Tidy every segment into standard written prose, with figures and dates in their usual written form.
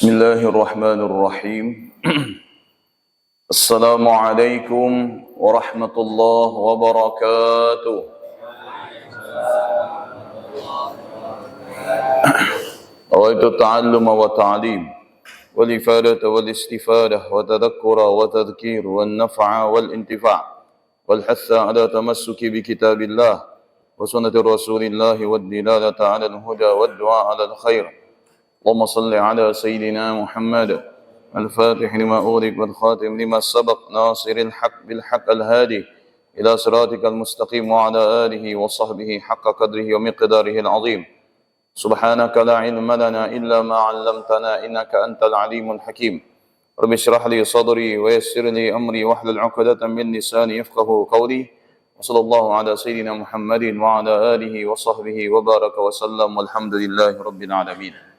بسم الله الرحمن الرحيم السلام عليكم ورحمة الله وبركاته. رويت التعلم والتعليم والإفادة والاستفادة وتذكر وتذكير والنفع والانتفاع والحث على تمسك بكتاب الله وسنة رسول الله والدلالة على الهدى والدعاء على الخير. اللهم صل على سيدنا محمد الفاتح لما أغلق والخاتم لما سبق ناصر الحق بالحق الهادي إلى صراطك المستقيم وعلى آله وصحبه حق قدره ومقداره العظيم. سبحانك لا علم لنا إلا ما علمتنا إنك أنت العليم الحكيم. رب اشرح لي صدري ويسر لي أمري واحلل عقدة من لساني يفقهوا قولي. وصلى الله على سيدنا محمد وعلى آله وصحبه وبارك وسلم والحمد لله رب العالمين.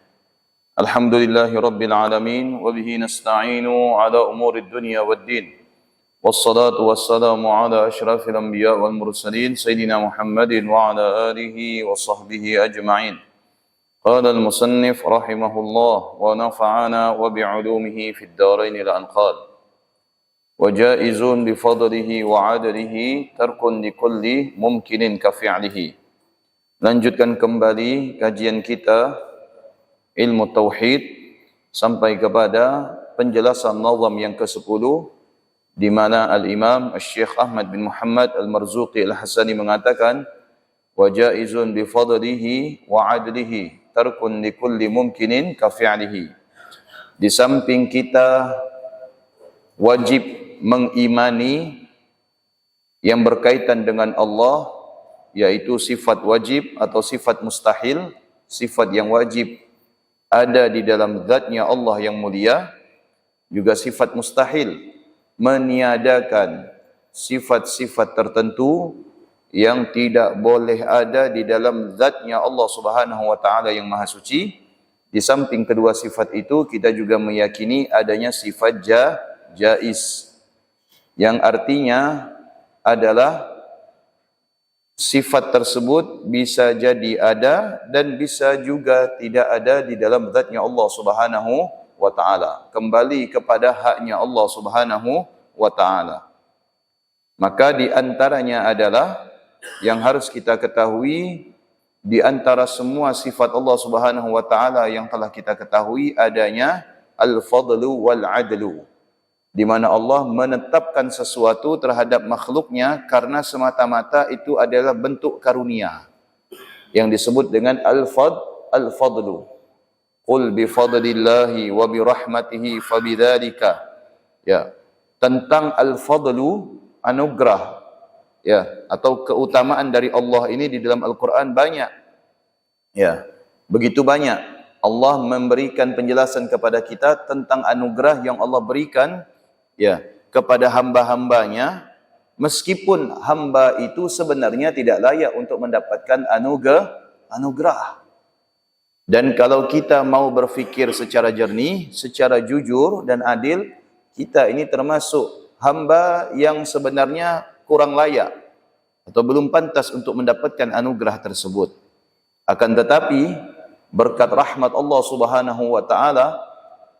الحمد لله رب العالمين وبه نستعين على أمور الدنيا والدين والصلاة والسلام على أشرف الأنبياء والمرسلين سيدنا محمد وعلى آله وصحبه أجمعين. قال المصنف رحمه الله ونفعنا وبعلومه في الدارين الأنقال وجائز بفضله وعدله ترك لكل ممكن كفعله. Lanjutkan kembali kajian kita ilmu tauhid sampai kepada penjelasan nazam yang ke-10 di mana al-Imam Syekh Ahmad bin Muhammad Al-Marzuqi Al-Hasani mengatakan wa jaizun bi fadlihi wa adlihi tarkun li kulli mumkinin ka fi'lihi. Di samping kita wajib mengimani yang berkaitan dengan Allah, yaitu sifat wajib atau sifat mustahil, sifat yang wajib ada di dalam zatnya Allah yang mulia, juga sifat mustahil meniadakan sifat-sifat tertentu yang tidak boleh ada di dalam zatnya Allah Subhanahu wa taala yang maha suci. Di samping kedua sifat itu kita juga meyakini adanya sifat jaiz, yang artinya adalah sifat tersebut bisa jadi ada dan bisa juga tidak ada di dalam zatnya Allah Subhanahu wa taala, kembali kepada haknya Allah Subhanahu wa taala. Maka di antaranya adalah yang harus kita ketahui, di antara semua sifat Allah Subhanahu wa taala yang telah kita ketahui adanya al-fadlu wal adlu, di mana Allah menetapkan sesuatu terhadap makhluknya karena semata-mata itu adalah bentuk karunia yang disebut dengan al-fadlu. Qul bi fadlillahi wa bi rahmatihi fabidzalika. Ya, tentang al-fadlu, anugerah, ya, atau keutamaan dari Allah ini di dalam Al-Qur'an banyak. Ya, begitu banyak Allah memberikan penjelasan kepada kita tentang anugerah yang Allah berikan, ya, kepada hamba-hambanya, meskipun hamba itu sebenarnya tidak layak untuk mendapatkan anugerah. Dan kalau kita mau berfikir secara jernih, secara jujur dan adil, kita ini termasuk hamba yang sebenarnya kurang layak atau belum pantas untuk mendapatkan anugerah tersebut. Akan tetapi berkat rahmat Allah Subhanahu wa taala,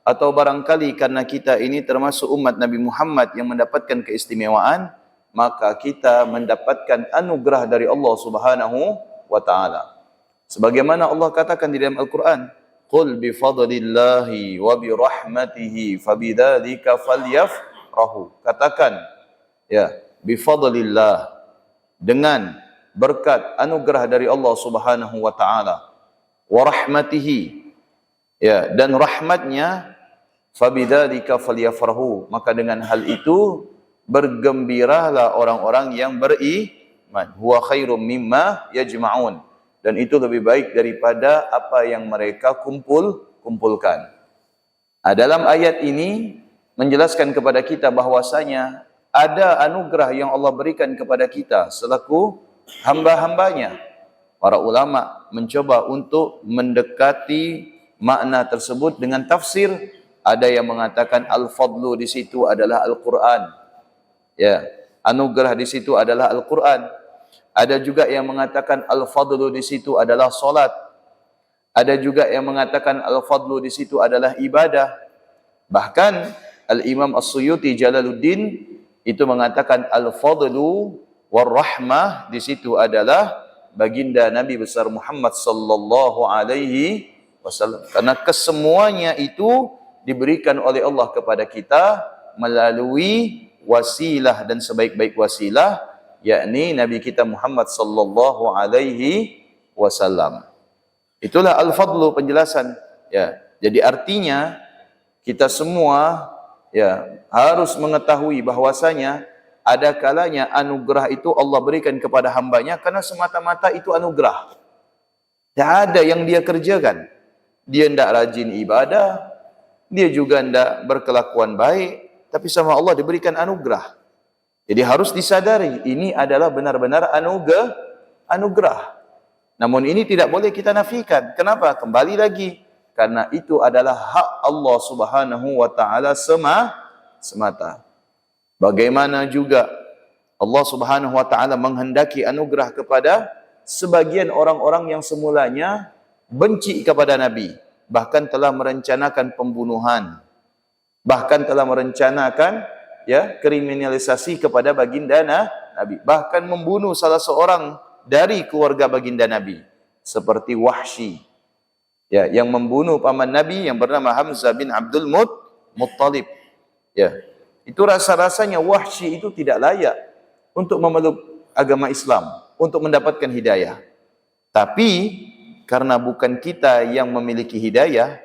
atau barangkali karena kita ini termasuk umat Nabi Muhammad yang mendapatkan keistimewaan, maka kita mendapatkan anugerah dari Allah Subhanahu wa taala. Sebagaimana Allah katakan di dalam Al-Qur'an, "Qul bi fadlillahi wa bi rahmatihi fabidzalika falyafrahu." Katakan, ya, bi fadlillah, dengan berkat anugerah dari Allah Subhanahu wa taala, wa rahmatihi, ya, dan rahmatnya, fabidzalika falyafrahu, maka dengan hal itu bergembiralah orang-orang yang beriman. Huwa khairum mimma yajma'un, dan itu lebih baik daripada apa yang mereka kumpulkan. Dalam ayat ini menjelaskan kepada kita bahwasanya ada anugerah yang Allah berikan kepada kita selaku hamba-hambanya. Para ulama mencoba untuk mendekati makna tersebut dengan tafsir. Ada yang mengatakan al-fadlu di situ adalah Al-Quran, ya, anugerah di situ adalah Al-Quran. Ada juga yang mengatakan al-fadlu di situ adalah solat. Ada juga yang mengatakan al-fadlu di situ adalah ibadah. Bahkan Al-Imam As-Suyuti Jalaluddin itu mengatakan al-fadlu war-rahmah di situ adalah baginda Nabi besar Muhammad sallallahu alaihi wasallam. Karena kesemuanya itu diberikan oleh Allah kepada kita melalui wasilah dan sebaik-baik wasilah, yakni Nabi kita Muhammad sallallahu alaihi wasallam. Itulah al-fadlu penjelasan. Ya, jadi artinya kita semua ya harus mengetahui bahwasanya ada kalanya anugerah itu Allah berikan kepada hambanya karena semata-mata itu anugerah. Tak ada yang dia kerjakan. Dia tidak rajin ibadah, dia juga tidak berkelakuan baik, tapi sama Allah diberikan anugerah. Jadi harus disadari ini adalah benar-benar anugerah. Namun ini tidak boleh kita nafikan. Kenapa? Kembali lagi. Karena itu adalah hak Allah Subhanahu wa taala semata. Bagaimana juga Allah Subhanahu wa taala menghendaki anugerah kepada sebagian orang-orang yang semulanya benci kepada Nabi, bahkan telah merencanakan pembunuhan, bahkan telah merencanakan ya kriminalisasi kepada baginda Nabi, bahkan membunuh salah seorang dari keluarga baginda Nabi seperti Wahsy ya yang membunuh paman Nabi yang bernama Hamzah bin Abdul Muttalib. Ya, itu rasa-rasanya Wahsy itu tidak layak untuk memeluk agama Islam, untuk mendapatkan hidayah. Tapi karena bukan kita yang memiliki hidayah,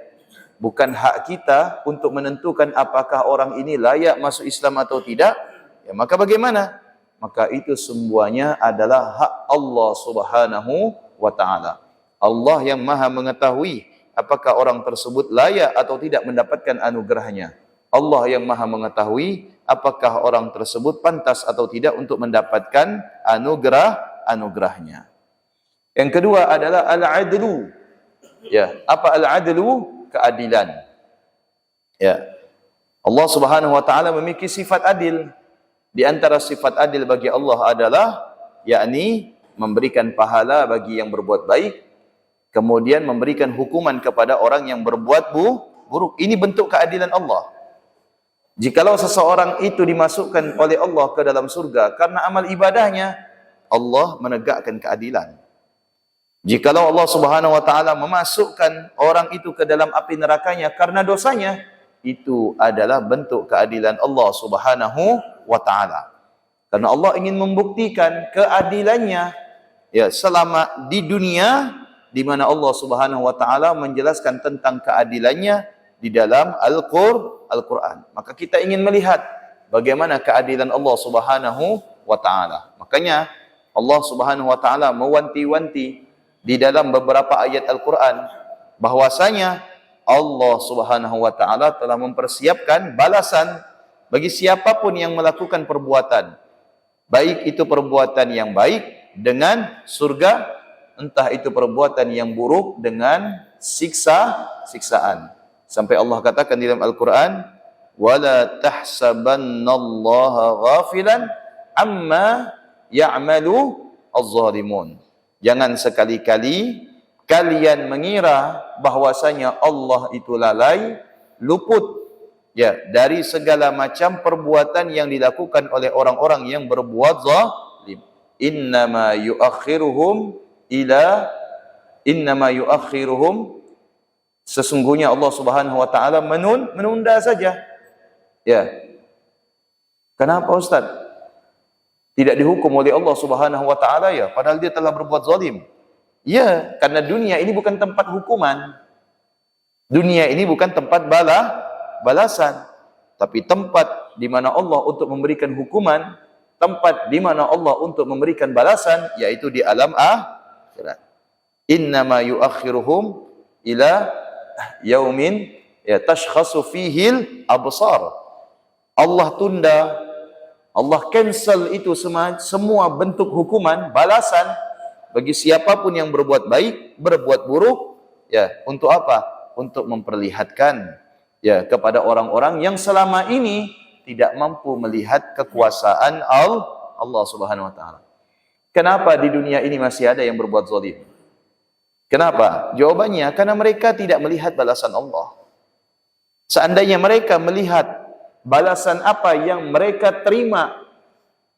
bukan hak kita untuk menentukan apakah orang ini layak masuk Islam atau tidak, ya maka bagaimana? Maka itu semuanya adalah hak Allah Subhanahu wa taala. Allah yang Maha mengetahui apakah orang tersebut layak atau tidak mendapatkan anugerahnya. Allah yang Maha mengetahui apakah orang tersebut pantas atau tidak untuk mendapatkan anugerahnya. Yang kedua adalah al-adlu. Ya, apa al-adlu? Keadilan. Ya. Allah Subhanahu wa taala memiliki sifat adil. Di antara sifat adil bagi Allah adalah yakni memberikan pahala bagi yang berbuat baik, kemudian memberikan hukuman kepada orang yang berbuat buruk. Ini bentuk keadilan Allah. Jikalau seseorang itu dimasukkan oleh Allah ke dalam surga karena amal ibadahnya, Allah menegakkan keadilan. Jikalau Allah Subhanahu wa taala memasukkan orang itu ke dalam api nerakanya karena dosanya, itu adalah bentuk keadilan Allah Subhanahu wa taala. Karena Allah ingin membuktikan keadilannya ya selama di dunia, di mana Allah Subhanahu wa taala menjelaskan tentang keadilannya di dalam Al-Qur'an. Maka kita ingin melihat bagaimana keadilan Allah Subhanahu wa taala. Makanya Allah Subhanahu wa taala mewanti-wanti di dalam beberapa ayat Al-Quran bahwasanya Allah Subhanahu wa taala telah mempersiapkan balasan bagi siapapun yang melakukan perbuatan, baik itu perbuatan yang baik dengan surga, entah itu perbuatan yang buruk dengan siksaan. Sampai Allah katakan di dalam Al-Quran, wala tahsabannallaha ghafilan amma ya'malu az-zalimun. Jangan sekali-kali kalian mengira bahwasanya Allah itu lalai, luput ya dari segala macam perbuatan yang dilakukan oleh orang-orang yang berbuat zalim. Innama yuakhiruhum sesungguhnya Allah Subhanahu wa taala menunda saja. Ya. Kenapa Ustaz? Tidak dihukum oleh Allah Subhanahu wa taala ya, padahal dia telah berbuat zalim. Ya, karena dunia ini bukan tempat hukuman. Dunia ini bukan tempat balasan, tapi tempat di mana Allah untuk memberikan hukuman, tempat di mana Allah untuk memberikan balasan, yaitu di alam akhirat. Innama yuakhiruhum ila yaumin ya tashkhasu fihil absar. Allah tunda, Allah cancel itu semua bentuk hukuman, balasan bagi siapapun yang berbuat baik, berbuat buruk, ya, untuk apa? Untuk memperlihatkan ya kepada orang-orang yang selama ini tidak mampu melihat kekuasaan Allah Subhanahu wa taala. Kenapa di dunia ini masih ada yang berbuat zalim? Kenapa? Jawabannya, karena mereka tidak melihat balasan Allah. Seandainya mereka melihat balasan apa yang mereka terima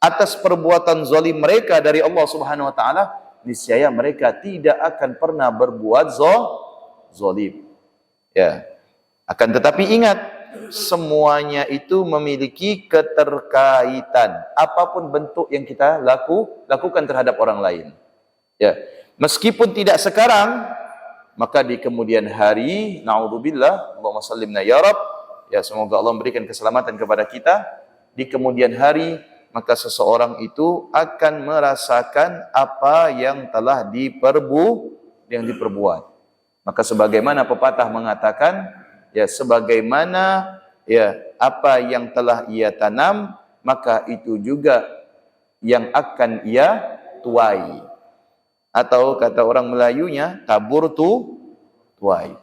atas perbuatan zalim mereka dari Allah Subhanahu wa taala, niscaya mereka tidak akan pernah berbuat zalim. Ya. Akan tetapi ingat, semuanya itu memiliki keterkaitan. Apapun bentuk yang kita lakukan terhadap orang lain. Ya. Meskipun tidak sekarang, maka di kemudian hari, naudzubillah, Allahumma sallimna ya Rabb, ya semoga Allah memberikan keselamatan kepada kita, di kemudian hari, maka seseorang itu akan merasakan apa yang telah diperbuat. Maka sebagaimana pepatah mengatakan, ya sebagaimana ya apa yang telah ia tanam, maka itu juga yang akan ia tuai. Atau kata orang Melayunya, tabur tuai.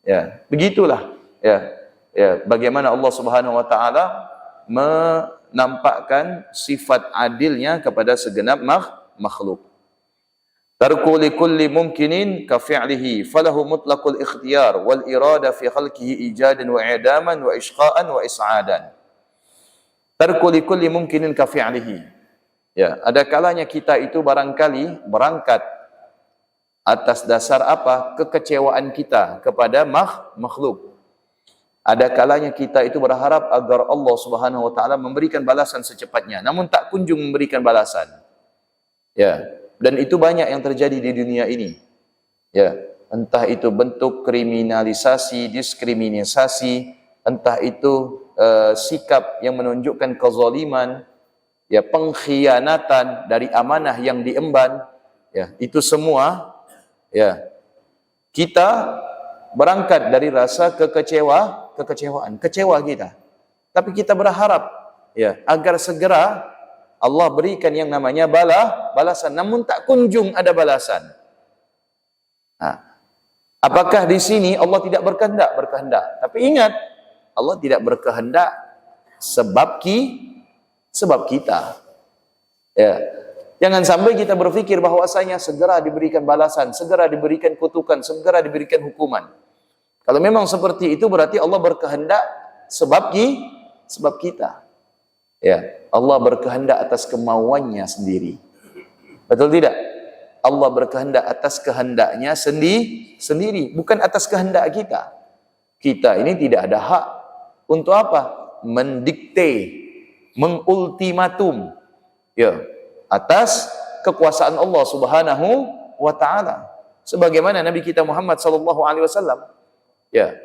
Ya, begitulah ya. Ya, bagaimana Allah Subhanahu wa taala menampakkan sifat adilnya kepada segenap makhluk. Tarku likulli mumkinin ka fi'lihi falahu mutlaqul ikhtiyar wal irada fi khalqihi ijadan wa i'daman wa ishqa'an wa is'adan. Tarku likulli mumkinin ka fi'lihi. Ya, ada kalanya kita itu barangkali berangkat atas dasar apa? Kekecewaan kita kepada makhluk. Ada kalanya kita itu berharap agar Allah Subhanahu wa taala memberikan balasan secepatnya, namun tak kunjung memberikan balasan. Ya, dan itu banyak yang terjadi di dunia ini. Ya, entah itu bentuk kriminalisasi, diskriminasi, entah itu sikap yang menunjukkan kezaliman, ya pengkhianatan dari amanah yang diemban, ya itu semua ya kita berangkat dari rasa kekecewaan kita. Tapi kita berharap ya agar segera Allah berikan yang namanya balasan, namun tak kunjung ada balasan. Nah, apakah di sini Allah tidak berkehendak? Berkehendak. Tapi ingat, Allah tidak berkehendak sebab kita. Ya. Jangan sampai kita berpikir bahwasanya segera diberikan balasan, segera diberikan kutukan, segera diberikan hukuman. Kalau memang seperti itu berarti Allah berkehendak sebab kita. Ya, Allah berkehendak atas kemauannya sendiri. Betul tidak? Allah berkehendak atas kehendaknya sendiri, bukan atas kehendak kita. Kita ini tidak ada hak untuk apa? Mendikte, mengultimatum ya atas kekuasaan Allah Subhanahu wa taala. Sebagaimana Nabi kita Muhammad sallallahu alaihi wasallam. Ya.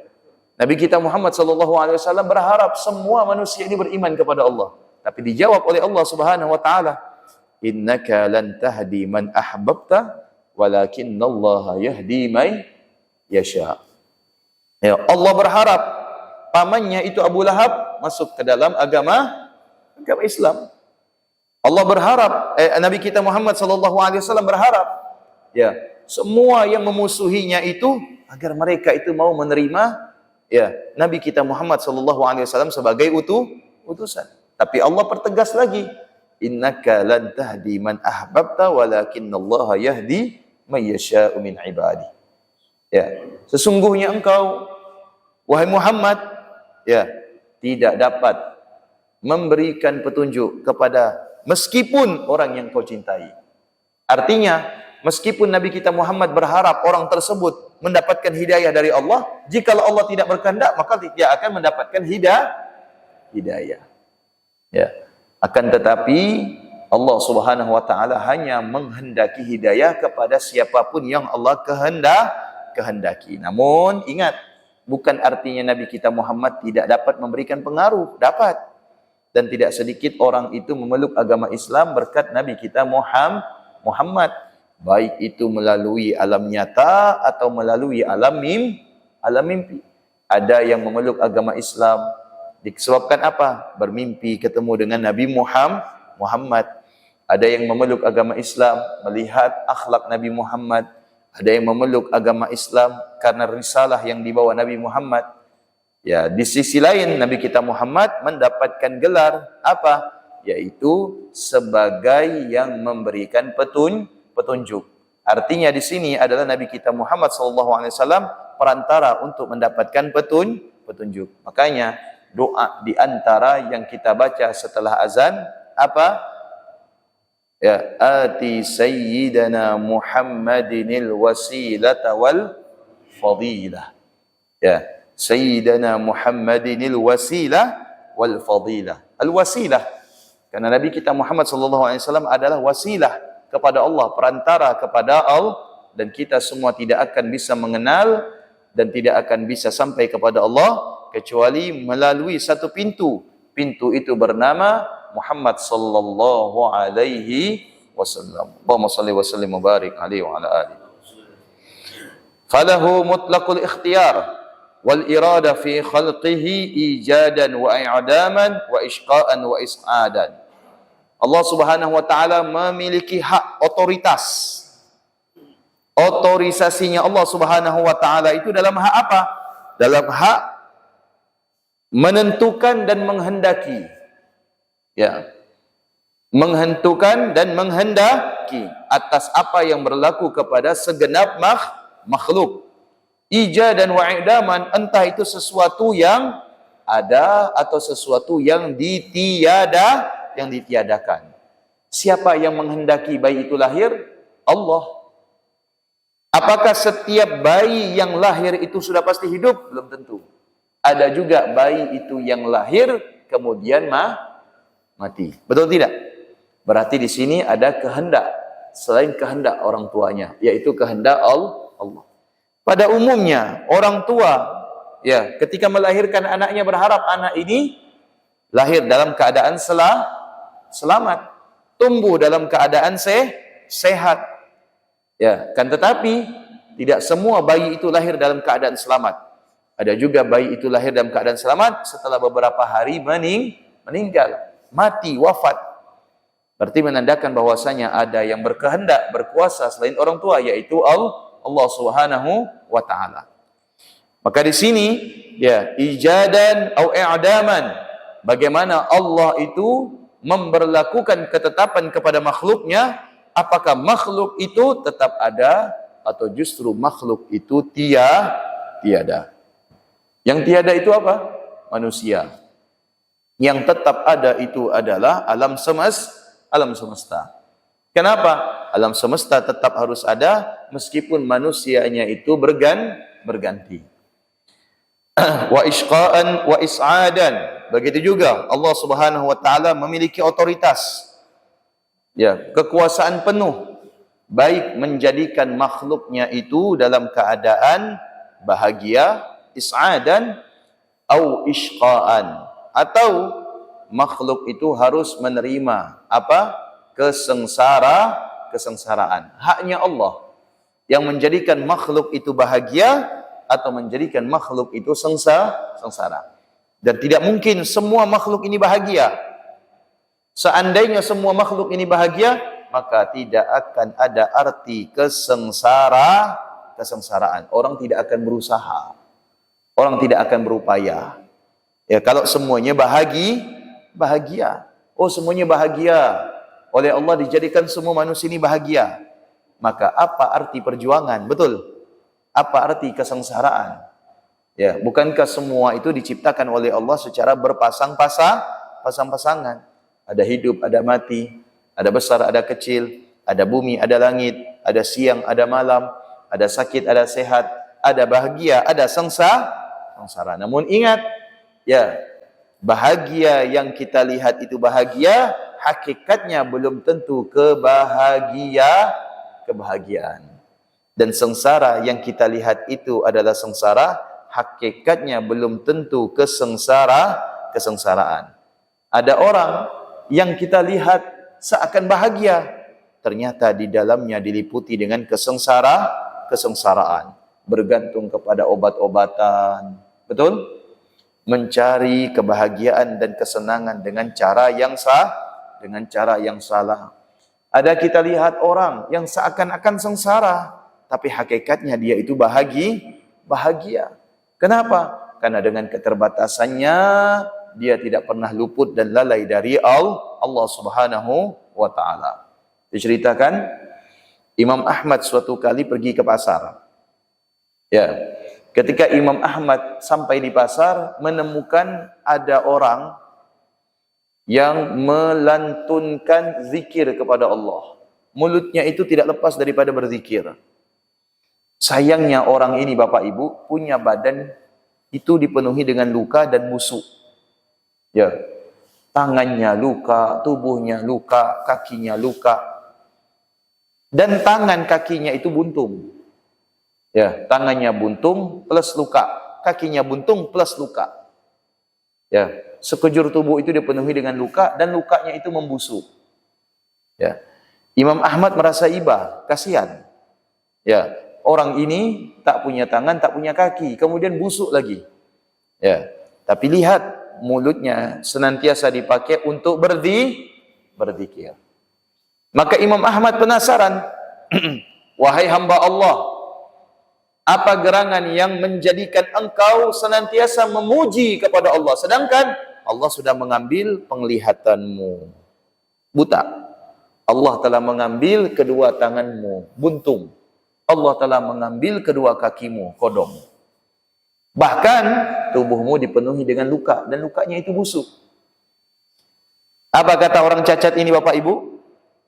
Nabi kita Muhammad sallallahu alaihi wasallam berharap semua manusia ini beriman kepada Allah. Tapi dijawab oleh Allah Subhanahu wa taala, "Innaka lan tahdi man ahbabta, walakinallaha yahdi man yasha." Ya, Allah berharap pamannya itu Abu Lahab masuk ke dalam agama Islam. Allah berharap, Nabi kita Muhammad sallallahu alaihi wasallam berharap ya, semua yang memusuhinya itu agar mereka itu mau menerima ya Nabi kita Muhammad sallallahu alaihi wasallam sebagai utusan. Tapi Allah pertegas lagi, innaka lan tahdi man ahbabta walakinallaha yahdi may yasha'u min ibadi. Ya, sesungguhnya engkau wahai Muhammad ya tidak dapat memberikan petunjuk kepada meskipun orang yang kau cintai. Artinya, meskipun Nabi kita Muhammad berharap orang tersebut mendapatkan hidayah dari Allah, jika Allah tidak berkehendak, maka tidak akan mendapatkan hidayah. Ya. Akan tetapi, Allah Subhanahu wa taala hanya menghendaki hidayah kepada siapapun yang Allah kehendaki. Namun, ingat, bukan artinya Nabi kita Muhammad tidak dapat memberikan pengaruh, dapat. Dan tidak sedikit orang itu memeluk agama Islam berkat Nabi kita Muhammad, baik itu melalui alam nyata atau melalui alam mimpi. Ada yang memeluk agama Islam disebabkan apa? Bermimpi ketemu dengan Nabi Muhammad. Ada yang memeluk agama Islam melihat akhlak Nabi Muhammad. Ada yang memeluk agama Islam karena risalah yang dibawa Nabi Muhammad. Ya, di sisi lain Nabi kita Muhammad mendapatkan gelar apa? Yaitu sebagai yang memberikan petunjuk. Artinya di sini adalah Nabi kita Muhammad SAW perantara untuk mendapatkan petunjuk. Makanya doa di antara yang kita baca setelah azan apa? Ya, ati sayyidana Muhammadinil wasilata wal fadilah. Ya, sayyidana Muhammadinil wasilah wal fadilah. Al wasilah, karena Nabi kita Muhammad SAW adalah wasilah kepada Allah, perantara kepada Allah, dan kita semua tidak akan bisa mengenal dan tidak akan bisa sampai kepada Allah kecuali melalui satu pintu. Pintu itu bernama Muhammad sallallahu alaihi wasallam. Allahumma salli wa sallim wa barik alaihi wa ala alihi. Falahu mutlaqul ikhtiyar wal irada fi khalqihi ijadan wa i'daman wa ishqa'an wa is'adan. Allah Subhanahu wa taala memiliki hak otoritas. Otorisasinya Allah Subhanahu wa taala itu dalam hak apa? Dalam hak menentukan dan menghendaki. Ya. Menentukan dan menghendaki atas apa yang berlaku kepada segenap makhluk. Ijad dan wa'idaman, entah itu sesuatu yang ada atau sesuatu yang ditiadakan. Siapa yang menghendaki bayi itu lahir? Allah. Apakah setiap bayi yang lahir itu sudah pasti hidup? Belum tentu. Ada juga bayi itu yang lahir kemudian mati. Betul tidak? Berarti di sini ada kehendak selain kehendak orang tuanya, yaitu kehendak Allah. Pada umumnya orang tua ya ketika melahirkan anaknya berharap anak ini lahir dalam keadaan selamat, tumbuh dalam keadaan sehat. Ya, kan tetapi tidak semua bayi itu lahir dalam keadaan selamat. Ada juga bayi itu lahir dalam keadaan selamat setelah beberapa hari meninggal, mati, wafat. Berarti menandakan bahwasanya ada yang berkehendak, berkuasa selain orang tua, yaitu Allah Subhanahu wa taala. Maka di sini ya ijadan atau i'daman, bagaimana Allah itu memberlakukan ketetapan kepada makhluknya, apakah makhluk itu tetap ada atau justru makhluk itu tiada. Yang tiada itu apa? Manusia. Yang tetap ada itu adalah alam semesta. Kenapa? Alam semesta tetap harus ada meskipun manusianya itu berganti. Wa ishqa'an wa is'adan. Begitu juga Allah Subhanahu wa taala memiliki otoritas. Ya, kekuasaan penuh baik menjadikan makhluknya itu dalam keadaan bahagia, is'adan au ishqa'an, atau makhluk itu harus menerima apa? Kesengsaraan. Haknya Allah yang menjadikan makhluk itu bahagia atau menjadikan makhluk itu sengsara. Dan tidak mungkin semua makhluk ini bahagia. Seandainya semua makhluk ini bahagia, maka tidak akan ada arti kesengsaraan. Orang tidak akan berusaha. Orang tidak akan berupaya. Ya, kalau semuanya bahagia. Oh, semuanya bahagia. Oleh Allah dijadikan semua manusia ini bahagia. Maka apa arti perjuangan? Betul. Apa arti kesengsaraan? Ya, bukankah semua itu diciptakan oleh Allah secara berpasang-pasangan? Ada hidup, ada mati, ada besar, ada kecil, ada bumi, ada langit, ada siang, ada malam, ada sakit, ada sehat, ada bahagia, ada sengsara. Namun ingat, ya, bahagia yang kita lihat itu bahagia, hakikatnya belum tentu kebahagiaan. Dan sengsara yang kita lihat itu adalah sengsara, hakikatnya belum tentu kesengsaraan. Ada orang yang kita lihat seakan bahagia, ternyata di dalamnya diliputi dengan kesengsaraan, bergantung kepada obat-obatan, betul? Mencari kebahagiaan dan kesenangan dengan cara yang salah. Ada kita lihat orang yang seakan-akan sengsara, tapi hakikatnya dia itu bahagia. Kenapa? Karena dengan keterbatasannya dia tidak pernah luput dan lalai dari Allah Subhanahu wa taala. Diceritakan Imam Ahmad suatu kali pergi ke pasar. Ya. Ketika Imam Ahmad sampai di pasar, menemukan ada orang yang melantunkan zikir kepada Allah. Mulutnya itu tidak lepas daripada berzikir. Sayangnya orang ini Bapak Ibu punya badan itu dipenuhi dengan luka dan busuk. Ya. Tangannya luka, tubuhnya luka, kakinya luka. Dan tangan kakinya itu buntung. Ya, tangannya buntung plus luka, kakinya buntung plus luka. Ya, sekujur tubuh itu dipenuhi dengan luka dan lukanya itu membusuk. Ya. Imam Ahmad merasa iba, kasihan. Ya, orang ini tak punya tangan, tak punya kaki, kemudian busuk lagi. Ya, tapi lihat mulutnya senantiasa dipakai untuk berzikir. Maka Imam Ahmad penasaran, wahai hamba Allah, apa gerangan yang menjadikan engkau senantiasa memuji kepada Allah, sedangkan Allah sudah mengambil penglihatanmu, buta. Allah telah mengambil kedua tanganmu, buntung. Allah telah mengambil kedua kakimu, kodong. Bahkan tubuhmu dipenuhi dengan luka dan lukanya itu busuk. Apa kata orang cacat ini Bapak Ibu?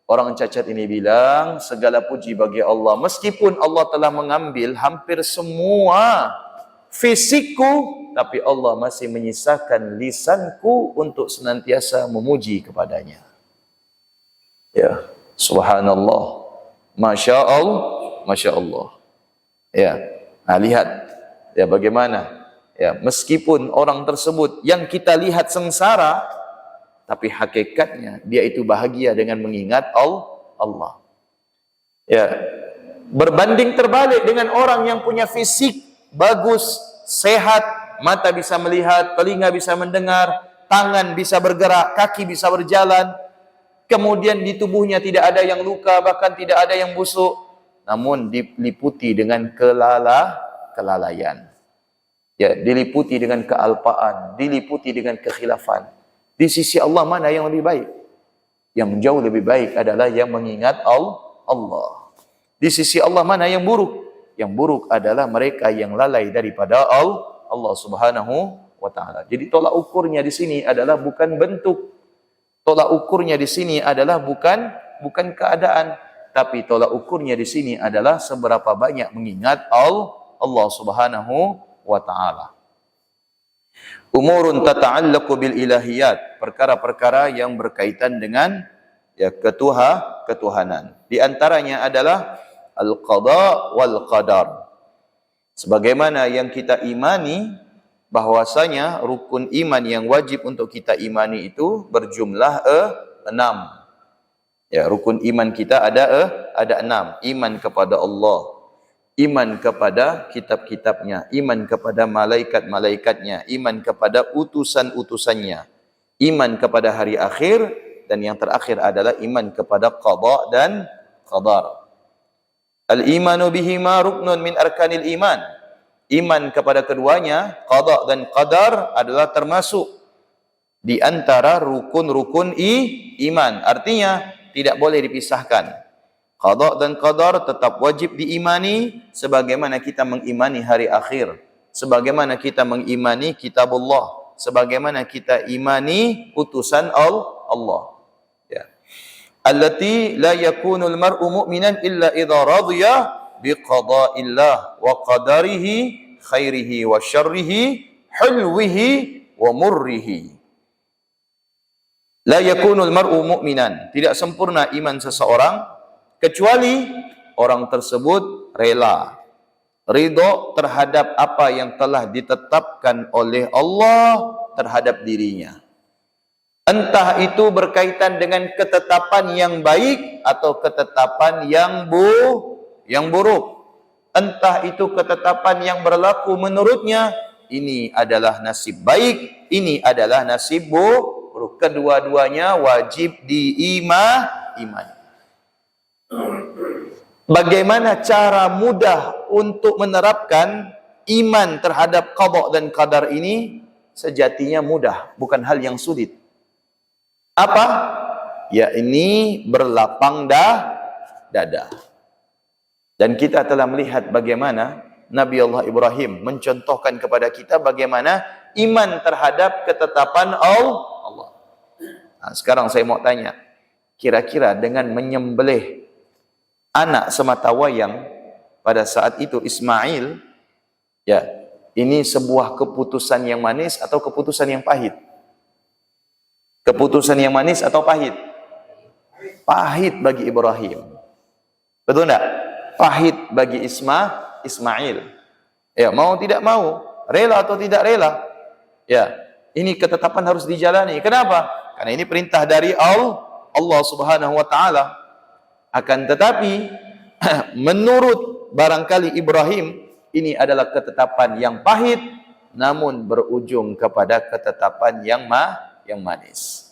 Orang cacat ini bilang, segala puji bagi Allah. Meskipun Allah telah mengambil hampir semua fisikku, tapi Allah masih menyisakan lisanku untuk senantiasa memuji kepadanya. Ya, subhanallah. Masya Allah, Masya Allah. Ya, nah, lihat ya bagaimana. Ya, meskipun orang tersebut yang kita lihat sengsara, tapi hakikatnya dia itu bahagia dengan mengingat Allah. Ya, berbanding terbalik dengan orang yang punya fisik bagus, sehat, mata bisa melihat, telinga bisa mendengar, tangan bisa bergerak, kaki bisa berjalan, kemudian di tubuhnya tidak ada yang luka, bahkan tidak ada yang busuk, namun diliputi dengan kelalaian. Ya, diliputi dengan kealpaan, diliputi dengan kekhilafan. Di sisi Allah mana yang lebih baik? Yang jauh lebih baik adalah yang mengingat Allah. Di sisi Allah mana yang buruk? Yang buruk adalah mereka yang lalai daripada Allah Subhanahu wa taala. Jadi tolak ukurnya di sini adalah bukan bentuk. Tolak ukurnya di sini adalah bukan keadaan, tapi tolak ukurnya di sini adalah seberapa banyak mengingat Allah Subhanahu wa taala. Umurun tata'allaqu bil ilahiyat, perkara-perkara yang berkaitan dengan ya ketuhanan. Di antaranya adalah al-qada wal qadar. Sebagaimana yang kita imani bahwasanya rukun iman yang wajib untuk kita imani itu berjumlah 6. Ya, rukun iman kita ada 6. Iman kepada Allah, iman kepada kitab-kitabnya, iman kepada malaikat-malaikatnya, iman kepada utusan-utusannya, iman kepada hari akhir, dan yang terakhir adalah iman kepada qada dan qadar. Al-imanu bihima ruknun min arkanil iman. Iman kepada keduanya, qada dan qadar, adalah termasuk di antara rukun-rukun iman. Artinya tidak boleh dipisahkan. Qada dan qadar tetap wajib diimani sebagaimana kita mengimani hari akhir, sebagaimana kita mengimani kitabullah, sebagaimana kita imani utusan Allah. Ya. Allati la yakunul mar'u mu'minan illa idza radiya biqada'illah wa qadarihi khairihi wa syarrihi hulwihi wa murrihi. La yakunul mar'u mu'minan, tidak sempurna iman seseorang kecuali orang tersebut rela, ridho terhadap apa yang telah ditetapkan oleh Allah terhadap dirinya. Entah itu berkaitan dengan ketetapan yang baik atau ketetapan yang buruk. Entah itu ketetapan yang berlaku menurutnya, ini adalah nasib baik, ini adalah nasib buruk. Kedua-duanya wajib diimani. Bagaimana cara mudah untuk menerapkan iman terhadap qada dan qadar ini? Sejatinya mudah, bukan hal yang sulit. Apa? Ya, ini berlapang dada. Dan kita telah melihat bagaimana Nabi Allah Ibrahim mencontohkan kepada kita bagaimana iman terhadap ketetapan Allah. Nah, sekarang saya mau tanya, kira-kira dengan menyembelih anak semata wayang pada saat itu Ismail, ya, ini sebuah keputusan yang manis atau keputusan yang pahit? Keputusan yang manis atau pahit? Pahit bagi Ibrahim. Betul enggak? Pahit bagi Ismail. Ya, mau tidak mau, rela atau tidak rela. Ya, ini ketetapan harus dijalani. Kenapa? Karena ini perintah dari Allah Subhanahu wa taala. Akan tetapi menurut barangkali Ibrahim, ini adalah ketetapan yang pahit namun berujung kepada ketetapan yang manis.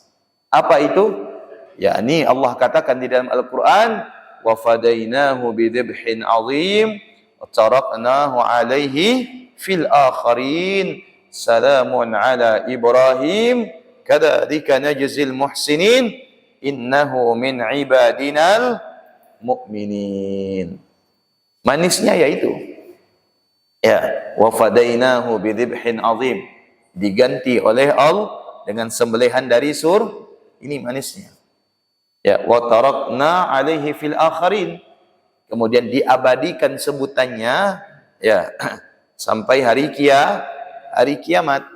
Apa itu? Yakni Allah katakan di dalam Al-Qur'an, wa fadainahu bidhibhin azim wa taraknahu alaihi fil akhirin salamun ala Ibrahim kadzalika najzil muhsinin innahu min ibadinal mu'minin. Manisnya yaitu, ya, wa fadainahu bidhibhin azim, diganti oleh Allah dengan sembelihan dari ini manisnya. Ya, wa tarakna alaihi fil akhirin, kemudian diabadikan sebutannya, ya, sampai hari kiamat.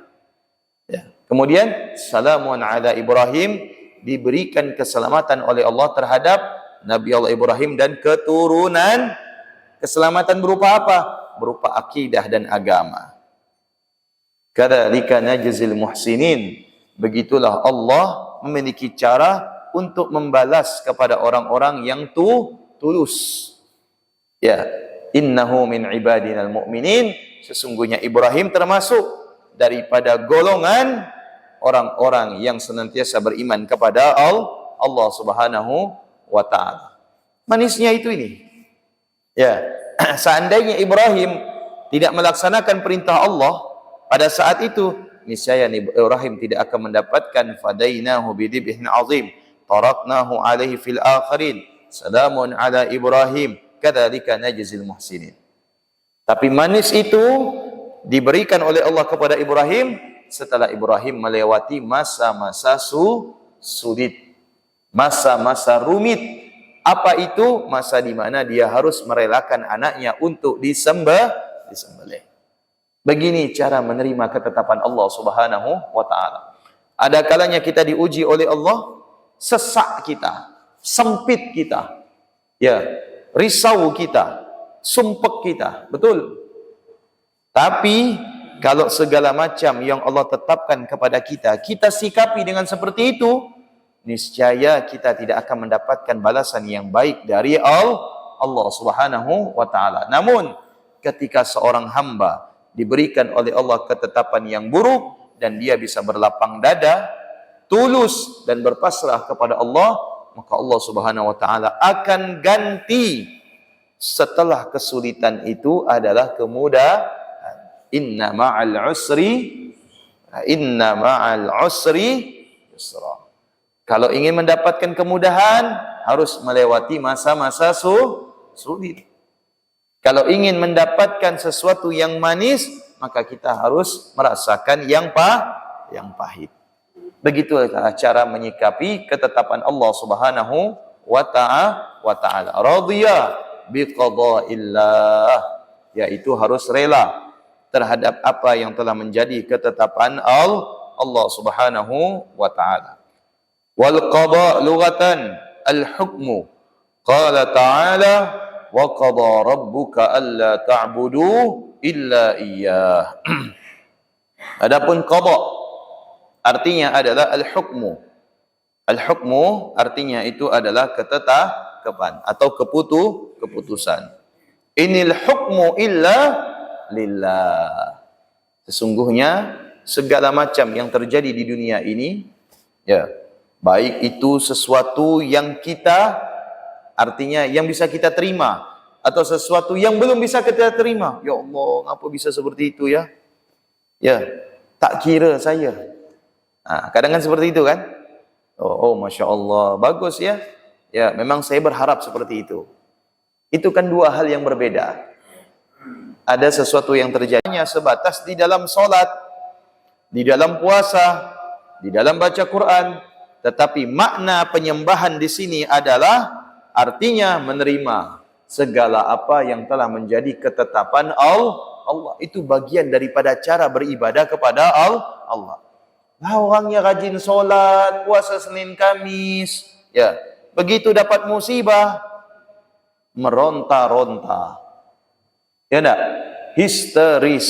Ya. Kemudian salamun ala Ibrahim, diberikan keselamatan oleh Allah terhadap Nabi Allah Ibrahim dan keturunan. Keselamatan berupa apa? Berupa akidah dan agama. Kadzalika najzil muhsinin, begitulah Allah memiliki cara untuk membalas kepada orang-orang yang tulus. Ya, innahu min ibadinal mu'minin, sesungguhnya Ibrahim termasuk daripada golongan orang-orang yang senantiasa beriman kepada Allah Subhanahu wa taala. Manisnya itu ini. Ya, seandainya Ibrahim tidak melaksanakan perintah Allah pada saat itu, niscaya Ibrahim tidak akan mendapatkan fadainahu bidhibhin azim taraknahu alaihi fil akhirin salamun ala Ibrahim kadzalika najzil muhsinin. Tapi manis itu diberikan oleh Allah kepada Ibrahim setelah Ibrahim melewati masa-masa sulit, masa-masa rumit. Apa itu? Masa di mana dia harus merelakan anaknya untuk disembelih. Begini cara menerima ketetapan Allah Subhanahu wa taala. Ada kalanya kita diuji oleh Allah, sesak kita, sempit kita, ya, risau kita, sumpek kita, betul. Tapi kalau segala macam yang Allah tetapkan kepada kita, kita sikapi dengan seperti itu, niscaya kita tidak akan mendapatkan balasan yang baik dari Allah Subhanahu wa taala. Namun ketika seorang hamba diberikan oleh Allah ketetapan yang buruk dan dia bisa berlapang dada, tulus dan berpasrah kepada Allah, maka Allah Subhanahu wa taala akan ganti setelah kesulitan itu adalah kemudahan. Inna ma'al usri yusra. Kalau ingin mendapatkan kemudahan, harus melewati masa-masa sulit. Kalau ingin mendapatkan sesuatu yang manis, maka kita harus merasakan yang pahit. Begitulah cara menyikapi ketetapan Allah Subhanahu wa ta'ala. Radhiya biqada'illah, yaitu harus rela terhadap apa yang telah menjadi ketetapan Allah Subhanahu wa ta'ala. Wal qada' lughatan al-hukmu. Qala ta'ala wa qada rabbuka alla ta'budu illa iyyah. Adapun qada' artinya adalah al-hukmu. Al-hukmu artinya itu adalah ketetapan atau keputusan. Inil hukmu illa lillah. Sesungguhnya segala macam yang terjadi di dunia ini, ya, baik itu sesuatu yang kita, artinya yang bisa kita terima, atau sesuatu yang belum bisa kita terima. Ya Allah, ngapa bisa seperti itu ya? Ya, tak kira saya. Kadang kan seperti itu kan? Oh, Masya Allah, bagus ya. Ya, memang saya berharap seperti itu. Itu kan dua hal yang berbeda. Ada sesuatu yang terjadinya sebatas di dalam solat, di dalam puasa, di dalam baca Quran, tetapi makna penyembahan di sini adalah artinya menerima segala apa yang telah menjadi ketetapan Allah. Itu bagian daripada cara beribadah kepada Allah. Nah, orangnya rajin solat, puasa Senin Kamis, ya, begitu dapat musibah meronta-ronta, ya enggak? Histeris,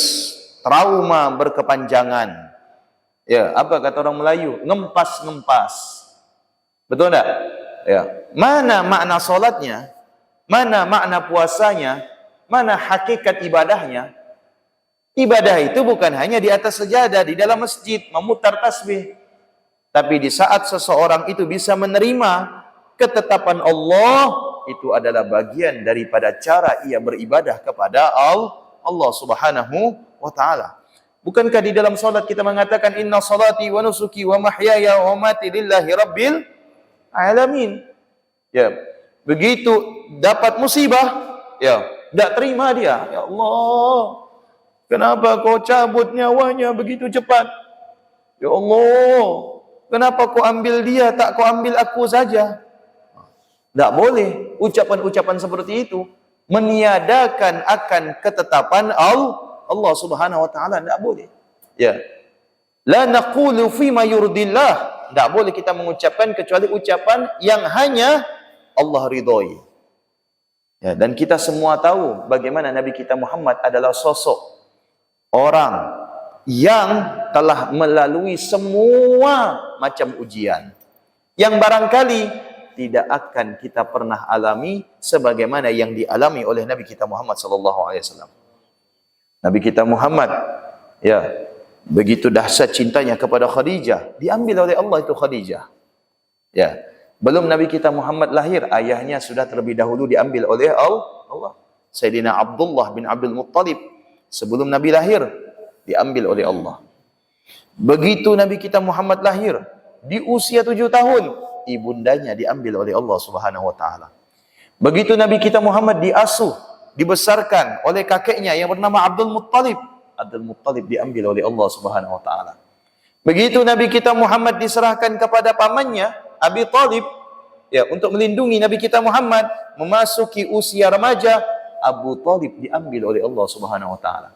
trauma berkepanjangan. Ya, apa kata orang Melayu? Ngempas-ngempas. Betul enggak? Ya. Mana makna solatnya? Mana makna puasanya? Mana hakikat ibadahnya? Ibadah itu bukan hanya di atas sejadah, di dalam masjid, memutar tasbih. Tapi di saat seseorang itu bisa menerima ketetapan Allah, itu adalah bagian daripada cara ia beribadah kepada Allah Subhanahu wa ta'ala. Bukankah di dalam salat kita mengatakan inna salati wa nusuki wa mahyaya wa mati lillahi rabbil alamin. Ya, begitu dapat musibah, ya, tidak terima dia. Ya Allah, kenapa kau cabut nyawanya begitu cepat? Ya Allah, kenapa kau ambil dia, tak kau ambil aku saja? Tak boleh ucapan-ucapan seperti itu meniadakan akan ketetapan Allah Subhanahu wa taala, tak boleh. Ya. La naqulu fi ma yurdillah. Tak boleh kita mengucapkan kecuali ucapan yang hanya Allah ridhoi. Ya, dan kita semua tahu bagaimana Nabi kita Muhammad adalah sosok orang yang telah melalui semua macam ujian yang barangkali tidak akan kita pernah alami sebagaimana yang dialami oleh Nabi kita Muhammad sallallahu alaihi wasallam. Nabi kita Muhammad, ya, begitu dahsyat cintanya kepada Khadijah, diambil oleh Allah itu Khadijah. Ya, belum Nabi kita Muhammad lahir, ayahnya sudah terlebih dahulu diambil oleh Allah. Sayyidina Abdullah bin Abdul Muttalib sebelum Nabi lahir diambil oleh Allah. Begitu Nabi kita Muhammad lahir, di usia 7 tahun, ibundanya diambil oleh Allah Subhanahu wa taala. Begitu Nabi kita Muhammad diasuh, dibesarkan oleh kakeknya yang bernama Abdul Muttalib. Abdul Muttalib diambil oleh Allah Subhanahu wa taala. Begitu Nabi kita Muhammad diserahkan kepada pamannya Abi Thalib, ya, untuk melindungi Nabi kita Muhammad memasuki usia remaja, Abu Thalib diambil oleh Allah Subhanahu wa taala.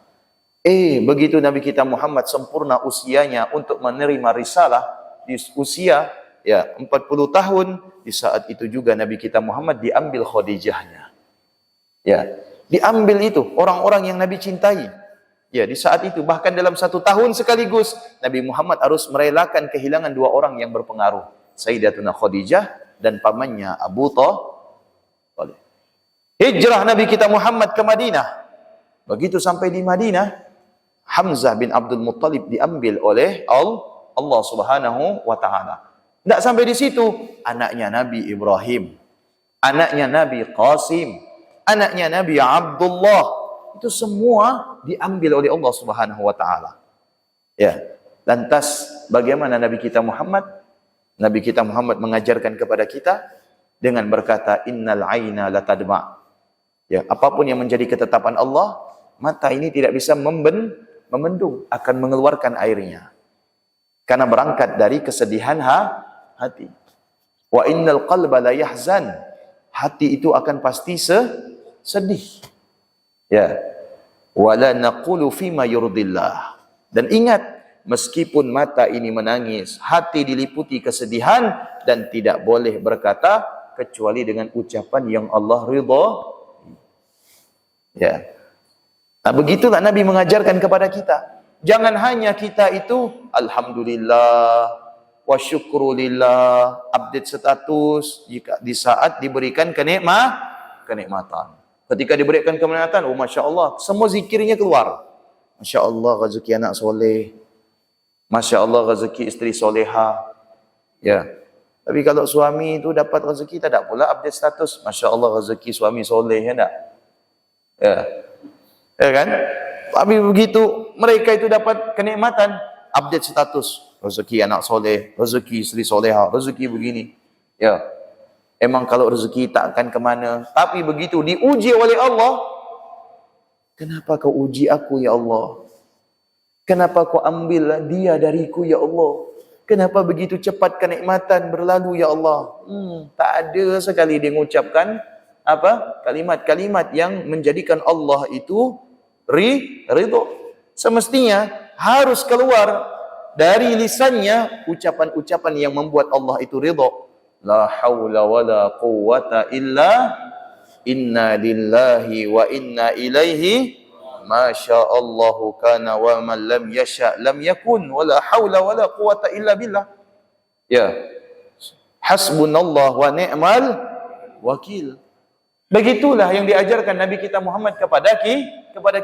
Begitu Nabi kita Muhammad sempurna usianya untuk menerima risalah di usia, ya, 40 tahun, di saat itu juga Nabi kita Muhammad diambil Khadijahnya. Ya, diambil itu orang-orang yang Nabi cintai. Ya, di saat itu bahkan dalam 1 tahun sekaligus Nabi Muhammad harus merelakan kehilangan 2 orang yang berpengaruh, Sayyidatuna Khadijah dan pamannya Abu Thalib. Hijrah Nabi kita Muhammad ke Madinah. Begitu sampai di Madinah, Hamzah bin Abdul Muttalib diambil oleh Allah Subhanahu wa taala. Tidak sampai di situ, anaknya Nabi Ibrahim, anaknya Nabi Qasim, anaknya Nabi Abdullah, itu semua diambil oleh Allah Subhanahu wa taala. Ya, lantas bagaimana Nabi kita Muhammad? Nabi kita Muhammad mengajarkan kepada kita dengan berkata innal aina latadma. Ya, apapun yang menjadi ketetapan Allah, mata ini tidak bisa memendung, akan mengeluarkan airnya. Karena berangkat dari kesedihan hati. Wa innal qalba la yahzan. Hati itu akan pasti sedih. Ya. Wala naqulu fima yurdillah. Dan ingat, meskipun mata ini menangis, hati diliputi kesedihan dan tidak boleh berkata kecuali dengan ucapan yang Allah ridha. Ya. Nah, begitulah Nabi mengajarkan kepada kita. Jangan hanya kita itu alhamdulillah wa syukrulillah, update status jika di saat diberikan kenikmatan. Ketika diberikan kenikmatan, oh Masya Allah, semua zikirnya keluar. Masya Allah rezeki anak soleh, Masya Allah rezeki istri soleha. Ya. Tapi kalau suami itu dapat rezeki, tak pula update status, Masya Allah rezeki suami soleh, ya tak? Ya. Ya kan? Tapi begitu mereka itu dapat kenikmatan, update status, rezeki anak soleh, rezeki istri soleha, rezeki begini. Ya. Emang kalau rezeki tak akan kemana. Tapi begitu diuji oleh Allah, kenapa kau uji aku ya Allah? Kenapa kau ambil dia dariku ya Allah? Kenapa begitu cepat kenikmatan berlalu ya Allah? Tak ada sekali dia mengucapkan apa? Kalimat-kalimat yang menjadikan Allah itu ridha. Semestinya harus keluar dari lisannya ucapan-ucapan yang membuat Allah itu ridha. La haula wala quwwata illa inna lillahi wa inna ilaihi ma sya'allahu kana wa man lam yasha' lam yakun wala haula wala quwwata illa billah. Ya. Hasbunallah wa ni'mal wakil. Begitulah yang diajarkan Nabi kita Muhammad kepada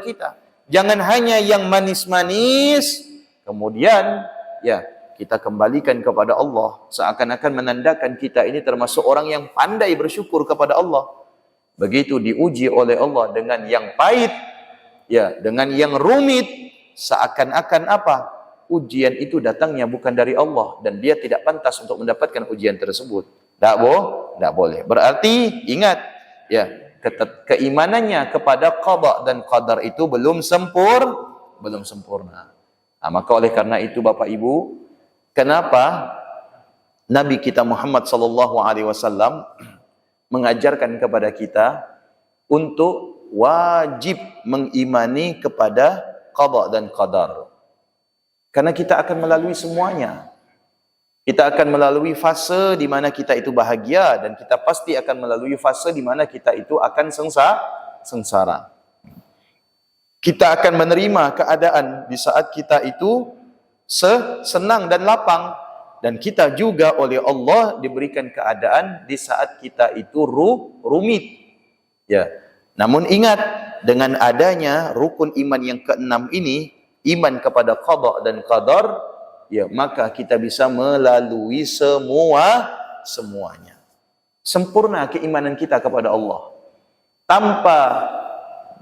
kita. Jangan hanya yang manis-manis kemudian ya kita kembalikan kepada Allah seakan-akan menandakan kita ini termasuk orang yang pandai bersyukur kepada Allah. Begitu diuji oleh Allah dengan yang pahit, ya, dengan yang rumit, seakan-akan apa? Ujian itu datangnya bukan dari Allah dan dia tidak pantas untuk mendapatkan ujian tersebut. Tak boleh. Berarti ingat, ya, keimanannya kepada qada dan qadar itu belum sempurna. Maka oleh karena itu Bapak Ibu, kenapa Nabi kita Muhammad sallallahu alaihi wasallam mengajarkan kepada kita untuk wajib mengimani kepada qada dan qadar. Karena kita akan melalui semuanya. Kita akan melalui fase di mana kita itu bahagia dan kita pasti akan melalui fase di mana kita itu akan sengsara. Kita akan menerima keadaan di saat kita itu senang dan lapang, dan kita juga oleh Allah diberikan keadaan di saat kita itu rumit. Ya. Namun ingat, dengan adanya rukun iman yang keenam ini, iman kepada qada dan qadar, ya, maka kita bisa melalui semuanya. Sempurna keimanan kita kepada Allah. Tanpa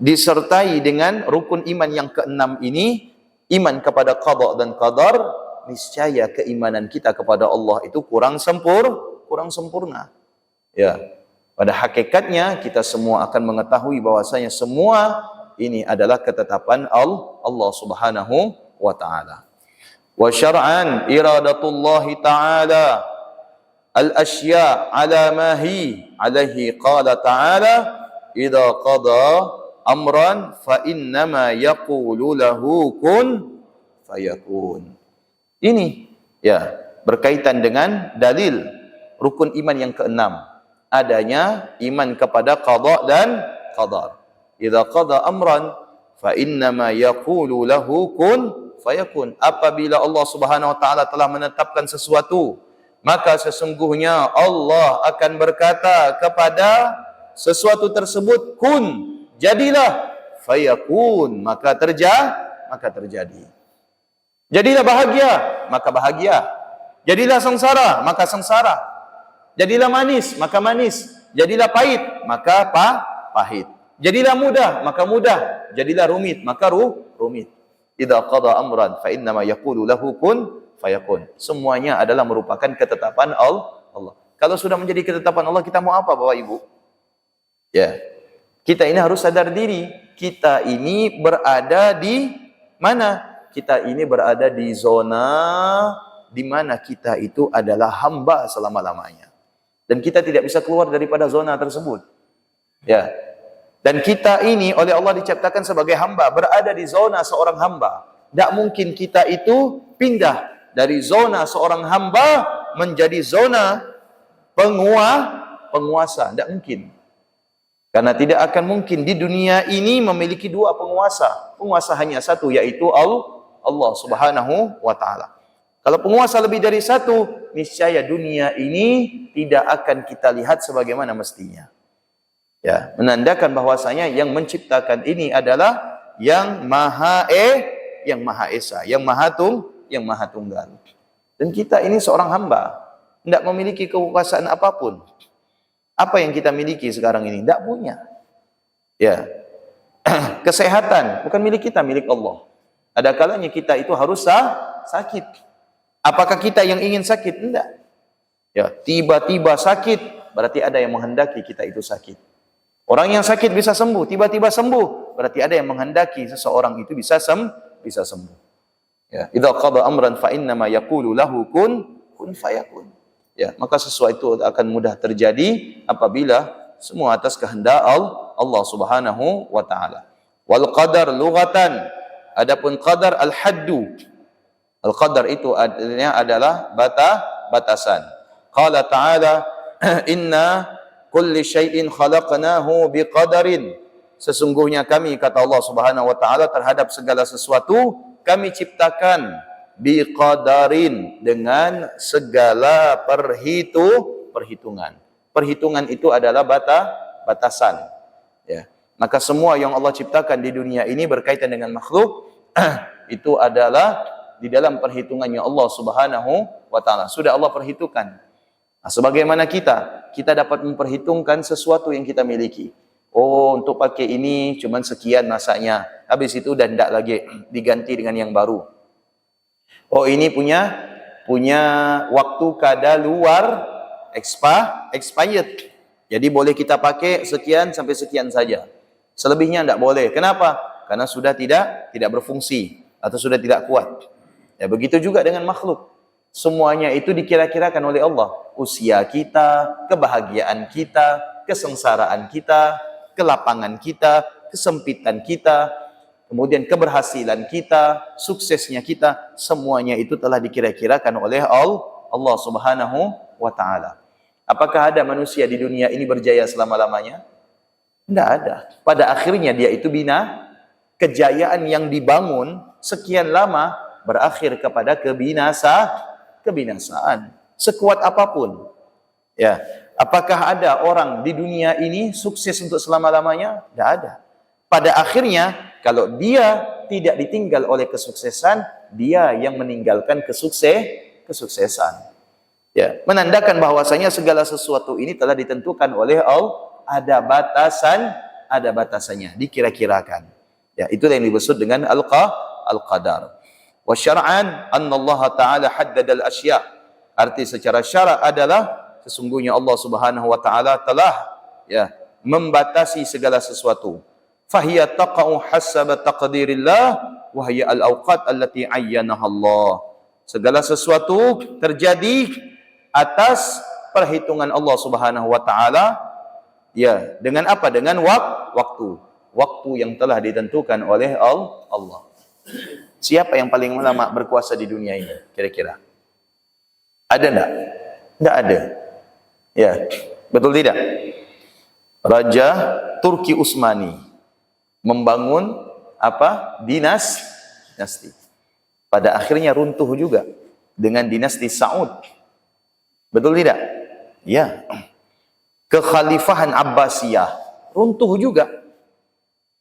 disertai dengan rukun iman yang keenam ini, iman kepada qada dan qadar, niscaya keimanan kita kepada Allah itu kurang sempurna. Ya. Pada hakikatnya kita semua akan mengetahui bahwasanya semua ini adalah ketetapan Allah Subhanahu wa taala. Wa syar'an iradatullah taala al-asya' ala ma hi alaihi qala ta'ala idza qada amran fa innama yaqulu lahu kun fayakun. Ini ya berkaitan dengan dalil rukun iman yang keenam, adanya iman kepada qada dan qadar. Idza qada amran fa innama yaqulu lahu kun fayakun. Apabila Allah Subhanahu wa taala telah menetapkan sesuatu, maka sesungguhnya Allah akan berkata kepada sesuatu tersebut, kun, jadilah, fayakun, maka terjadi. Jadilah bahagia, maka bahagia. Jadilah sengsara, maka sengsara. Jadilah manis, maka manis. Jadilah pahit, maka pahit. Jadilah mudah, maka mudah. Jadilah rumit, maka rumit. Idza qada amran fa innama yaqulu lahu kun fayakun. Semuanya adalah merupakan ketetapan Allah. Kalau sudah menjadi ketetapan Allah, kita mau apa Bapak Ibu? Ya. Kita ini harus sadar diri. Kita ini berada di mana? Kita ini berada di zona di mana kita itu adalah hamba selama-lamanya. Dan kita tidak bisa keluar daripada zona tersebut. Ya. Dan kita ini oleh Allah diciptakan sebagai hamba, berada di zona seorang hamba. Tak mungkin kita itu pindah dari zona seorang hamba menjadi zona penguasa. Tak mungkin. Karena tidak akan mungkin di dunia ini memiliki dua penguasa. Penguasa hanya satu, yaitu Allah Subhanahu wa taala. Kalau penguasa lebih dari satu, niscaya dunia ini tidak akan kita lihat sebagaimana mestinya. Ya, menandakan bahwasanya yang menciptakan ini adalah yang Maha Esa, yang Maha Tunggal. Dan kita ini seorang hamba, tidak memiliki kekuasaan apapun. Apa yang kita miliki sekarang ini? Tidak punya. Ya. Kesehatan bukan milik kita, milik Allah. Ada kalanya kita itu harus sakit. Apakah kita yang ingin sakit? Tidak. Ya, tiba-tiba sakit, berarti ada yang menghendaki kita itu sakit. Orang yang sakit bisa sembuh, tiba-tiba sembuh, berarti ada yang menghendaki seseorang itu bisa sembuh. Ya, idza qada amran fa inna ma yaqulu lahu kun fayakun. Ya, maka sesuatu akan mudah terjadi apabila semua atas kehendak Allah Subhanahu wa taala. Wal qadar lughatan, adapun qadar al-haddu. Al-qadar itu artinya adalah batasan. Qala ta'ala inna kulli syai'in khalaqnahu biqadarin. Sesungguhnya kami, kata Allah Subhanahu wa taala, terhadap segala sesuatu kami ciptakan biqadarin, dengan segala perhitungan. Perhitungan itu adalah batasan. Ya. Maka semua yang Allah ciptakan di dunia ini berkaitan dengan makhluk itu adalah di dalam perhitungannya Allah Subhanahu wa taala. Sudah Allah perhitungkan. Nah, sebagaimana kita dapat memperhitungkan sesuatu yang kita miliki. Oh, untuk pakai ini cuman sekian masanya. Habis itu dan tidak lagi diganti dengan yang baru. Oh, ini punya waktu kadaluar expired. Jadi boleh kita pakai sekian sampai sekian saja. Selebihnya tidak boleh. Kenapa? Karena sudah tidak berfungsi atau sudah tidak kuat. Ya, begitu juga dengan makhluk. Semuanya itu dikira-kirakan oleh Allah. Usia kita, kebahagiaan kita, kesengsaraan kita, kelapangan kita, kesempitan kita, kemudian keberhasilan kita, suksesnya kita, semuanya itu telah dikira-kirakan oleh Allah Subhanahu wa taala. Apakah ada manusia di dunia ini berjaya selama-lamanya? Tidak ada. Pada akhirnya dia itu kejayaan yang dibangun sekian lama berakhir kepada kebinasaan. Sekuat apapun. Ya, apakah ada orang di dunia ini sukses untuk selama-lamanya? Tidak ada. Pada akhirnya, kalau dia tidak ditinggal oleh kesuksesan, dia yang meninggalkan kesuksesan. Ya, menandakan bahwasanya segala sesuatu ini telah ditentukan oleh Allah. Ada batasannya, dikira-kirakan. Ya, itulah yang disebut dengan al-qadar. Wa syar'an anna Allah Ta'ala haddada al-asya'. Arti secara syarak adalah sesungguhnya Allah Subhanahu wa taala telah membatasi segala sesuatu. Fahiya taqa'u hasaba taqdirillah wa hiya al-awqat allati ayyanaha Allah. Segala sesuatu terjadi atas perhitungan Allah Subhanahu wa taala, ya, dengan apa? Dengan waktu yang telah ditentukan oleh Allah. Siapa yang paling lama berkuasa di dunia ini kira-kira? Ada enggak? Enggak ada. Ya, betul tidak? Raja Turki Utsmani membangun dinasti. Pada akhirnya runtuh juga dengan dinasti Saud. Betul tidak? Ya. Kekhalifahan Abbasiyah runtuh juga.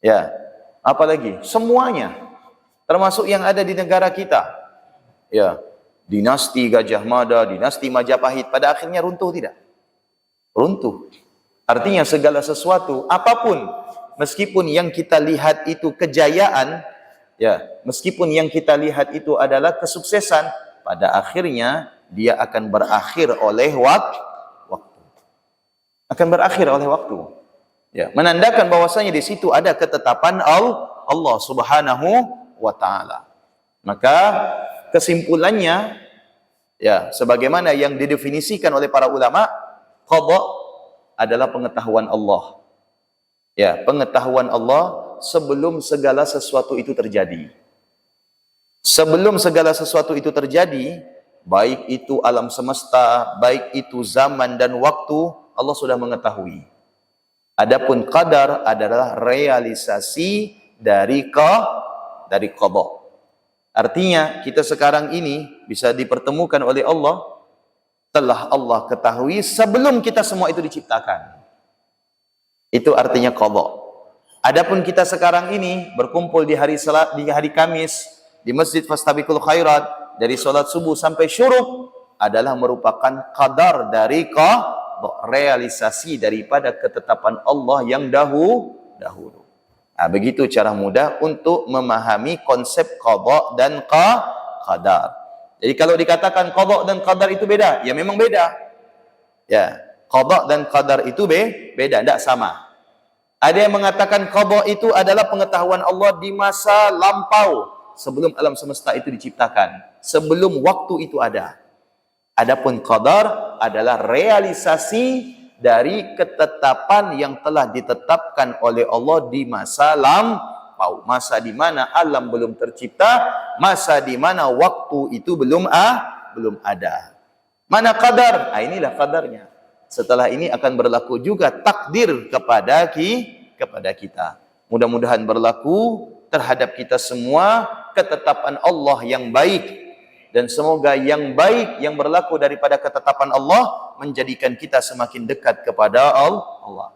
Ya. Apalagi semuanya, termasuk yang ada di negara kita. Ya, dinasti Gajah Mada, dinasti Majapahit, pada akhirnya runtuh tidak? Runtuh. Artinya segala sesuatu, apapun, meskipun yang kita lihat itu kejayaan, ya, meskipun yang kita lihat itu adalah kesuksesan, pada akhirnya dia akan berakhir oleh waktu. Akan berakhir oleh waktu. Ya, menandakan bahwasanya di situ ada ketetapan Allah Subhanahu wa taala. Maka kesimpulannya, ya, sebagaimana yang didefinisikan oleh para ulama, qada adalah pengetahuan Allah. Ya, pengetahuan Allah sebelum segala sesuatu itu terjadi. Sebelum segala sesuatu itu terjadi, baik itu alam semesta, baik itu zaman dan waktu, Allah sudah mengetahui. Adapun qadar adalah realisasi dari qada. Artinya kita sekarang ini bisa dipertemukan oleh Allah, telah Allah ketahui sebelum kita semua itu diciptakan. Itu artinya qada. Adapun kita sekarang ini berkumpul di hari Kamis di Masjid Fastabiqul Khairat dari salat subuh sampai syuruk adalah merupakan qadar dari realisasi daripada ketetapan Allah yang dahulu. Nah, begitu cara mudah untuk memahami konsep qada dan qadar. Jadi kalau dikatakan qada dan qadar itu beda, ya memang beda. Ya, Qada dan qadar itu beda, tidak sama. Ada yang mengatakan qada itu adalah pengetahuan Allah di masa lampau, sebelum alam semesta itu diciptakan, sebelum waktu itu ada. Adapun qadar adalah realisasi dari ketetapan yang telah ditetapkan oleh Allah di masa lampau, masa di mana alam belum tercipta, masa di mana waktu itu belum ada. Mana qadar? Inilah qadarnya. Setelah ini akan berlaku juga takdir kepada kita. Mudah-mudahan berlaku terhadap kita semua ketetapan Allah yang baik. Dan semoga yang baik yang berlaku daripada ketetapan Allah menjadikan kita semakin dekat kepada Allah.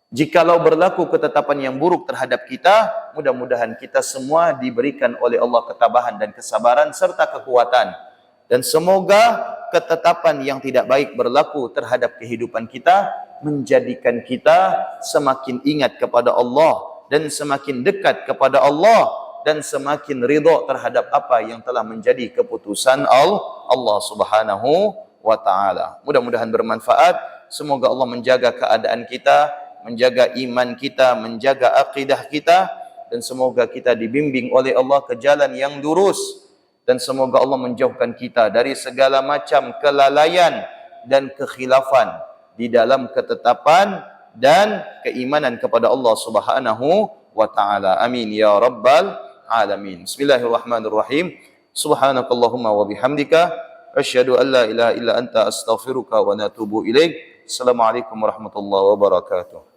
Jikalau berlaku ketetapan yang buruk terhadap kita, mudah-mudahan kita semua diberikan oleh Allah ketabahan dan kesabaran serta kekuatan. Dan semoga ketetapan yang tidak baik berlaku terhadap kehidupan kita menjadikan kita semakin ingat kepada Allah dan semakin dekat kepada Allah dan semakin ridha terhadap apa yang telah menjadi keputusan Allah Subhanahu wa taala. Mudah-mudahan bermanfaat. Semoga Allah menjaga keadaan kita, menjaga iman kita, menjaga akidah kita, dan semoga kita dibimbing oleh Allah ke jalan yang lurus, dan semoga Allah menjauhkan kita dari segala macam kelalaian dan kekhilafan di dalam ketetapan dan keimanan kepada Allah Subhanahu wa taala. Amin ya rabbal alamin. Bismillahirrahmanirrahim. Subhanakallahumma wa bihamdika asyhadu an la ilaha illa anta astaghfiruka wa atubu ilaik. Assalamualaikum warahmatullahi wabarakatuh.